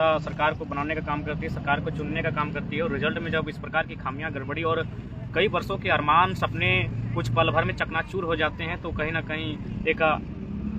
सरकार को बनाने का काम करती है, सरकार को चुनने का काम करती है और रिजल्ट में जब इस प्रकार की खामियां, गड़बड़ी और कई वर्षों के अरमान, सपने कुछ पल भर में चकनाचूर हो जाते हैं तो कहीं ना कहीं एक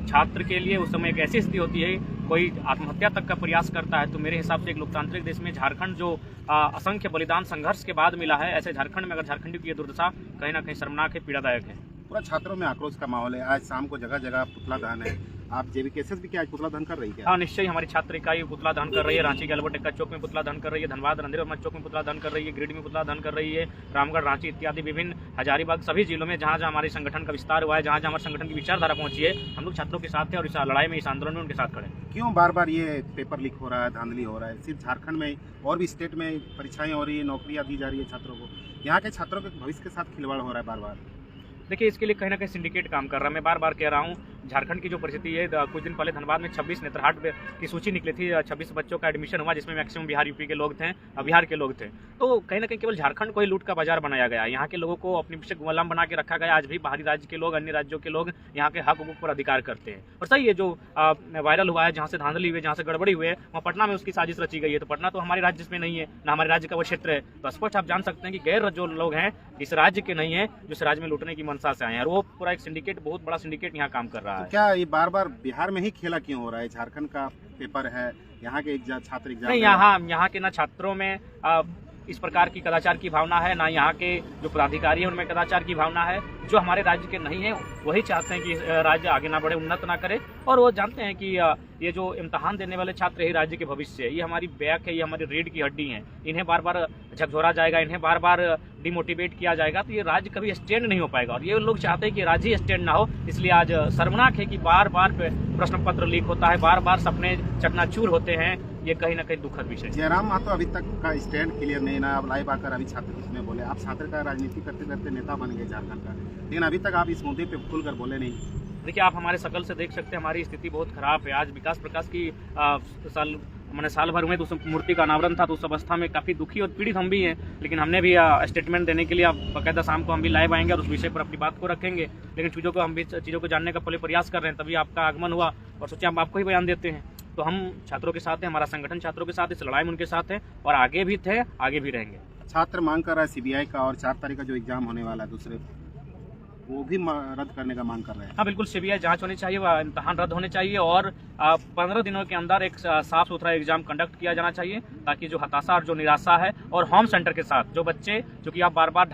छात्र के लिए उस समय एक ऐसी स्थिति होती है, कोई आत्महत्या तक का प्रयास करता है। तो मेरे हिसाब से एक लोकतांत्रिक देश में झारखंड जो असंख्य बलिदान संघर्ष के बाद मिला है, ऐसे झारखंड में अगर झारखंडियों की ये दुर्दशा कहीं ना कहीं शर्मनाक है, पीड़ादायक है। पूरा छात्रों में आक्रोश का माहौल है। आज शाम को जगह जगह पुतला दहन है। आप जेवीकेएसएस भी क्या आज पुतला दहन कर रही है? हाँ, निश्चय हमारी छात्र इकाई पुतला दहन कर रही है। रांची के अल्बर्ट एक्का चौक में पुतला दहन कर रही है, धनबाद रंधीर वर्मा चौक में पुतला दहन कर रही है, गिरिडीह में पुतला दहन कर रही है, रामगढ़, रांची इत्यादि विभिन्न हजारीबाग सभी जिलों में जहाँ जहाँ हमारे संगठन का विस्तार हुआ है, जहाँ जहाँ हमारे संगठन की विचारधारा पहुंची है, हम लोग छात्रों के साथ हैं और इस लड़ाई में, इस आंदोलन में उनके साथ खड़े हैं। क्यों बार बार ये पेपर लीक हो रहा है, धांधली हो रहा है? सिर्फ झारखंड में और भी स्टेट में परीक्षाएं हो रही है, नौकरियां दी जा रही है छात्रों को। यहाँ के छात्रों के भविष्य के साथ खिलवाड़ हो रहा है बार बार। देखिए, इसके लिए कहीं ना कहीं सिंडिकेट काम कर रहा है। मैं बार बार कह रहा हूँ, झारखंड की जो परिस्थिति है, कुछ दिन पहले धनबाद में 26 नेत्रहाट की सूची निकली थी, 26 बच्चों का एडमिशन हुआ जिसमें मैक्सिमम बिहार यूपी के लोग थे, बिहार के लोग थे। तो कहीं ना कहीं केवल झारखंड को ही लूट का बाजार बनाया गया। यहाँ के लोगों को अपनी पीछे गुलाम बना के रखा गया। आज भी बाहरी राज्य के लोग, अन्य राज्यों के लोग यहाँ के हक हुकूक पर अधिकार करते हैं। और सही है, जो वायरल हुआ है, जहाँ से धांधली हुई, जहाँ से गड़बड़ी हुई है, वहाँ पटना में उसकी साजिश रची गई है। तो पटना तो हमारे राज्य में नहीं है, ना हमारे राज्य का वो क्षेत्र है। तो स्पष्ट आप जान सकते हैं कि गैर जो लोग हैं इस राज्य के नहीं है, जो इस राज्य में लूटने की मंशा से आए हैं। और वो पूरा एक सिंडिकेट, बहुत बड़ा सिंडिकेट यहाँ काम कर रहा है। क्या ये बार बार बिहार में ही खेला क्यों हो रहा है? झारखंड का पेपर है, यहाँ के छात्र एग्जाम नहीं, यहाँ के ना छात्रों में इस प्रकार की कदाचार की भावना है, ना यहाँ के जो पदाधिकारी हैं उनमें कदाचार की भावना है। जो हमारे राज्य के नहीं है वही चाहते हैं कि राज्य आगे ना बढ़े, उन्नत ना करे। और वो जानते हैं कि ये जो इम्तहान देने वाले छात्र ही राज्य के भविष्य है, ये हमारी बैक है, ये हमारी रीढ़ की हड्डी है। इन्हें बार बार झकझोरा जाएगा, इन्हें बार बार डिमोटिवेट किया जाएगा तो ये राज्य कभी स्टैंड नहीं हो पाएगा। और ये लोग चाहते हैं कि राज्य ही स्टैंड ना हो। इसलिए आज शर्मनाक है कि बार बार प्रश्न पत्र लीक होता है, बार बार सपने चकनाचूर होते हैं। ये कहीं ना कहीं दुखद विषय है। जयराम महतो अभी तक का स्टैंड क्लियर नहीं ना। आप लाइव आकर अभी छात्र इसमें बोले, आप छात्र का राजनीति करते करते नेता बन गए झारखंड का, लेकिन अभी तक आप इस मुद्दे पे खुलकर बोले नहीं। देखिए, आप हमारे शकल से देख सकते हैं हमारी स्थिति बहुत खराब है। आज विकास प्रकाश की साल भर में तो उस मूर्ति का अनावरण था, तो उस अवस्था में काफ़ी दुखी और पीड़ित हम भी हैं। लेकिन हमने भी स्टेटमेंट देने के लिए बाकायदा शाम को हम भी लाइव आएंगे और उस विषय पर अपनी बात को रखेंगे। लेकिन हम भी चीज़ों को जानने का पहले प्रयास कर रहे हैं, तभी आपका आगमन हुआ और सोचे हम आपको ही बयान देते हैं। तो हम छात्रों के साथ हैं, हमारा संगठन छात्रों के साथ इस लड़ाई में उनके साथ है और आगे भी थे, आगे भी रहेंगे। छात्र मांग कर रहा है सीबीआई का और 4 तारीख का जो एग्जाम होने वाला है दूसरे, वो भी रद्द करने का मांग कर रहे हैं। हाँ, बिल्कुल सीबीआई जांच होनी चाहिए, वह इम्तहान रद्द होने चाहिए और 15 दिनों के अंदर एक साफ सुथरा एग्जाम कंडक्ट किया जाना चाहिए, ताकि जो हताशा और जो निराशा है, और होम सेंटर के साथ जो बच्चे, जो कि आप बार बार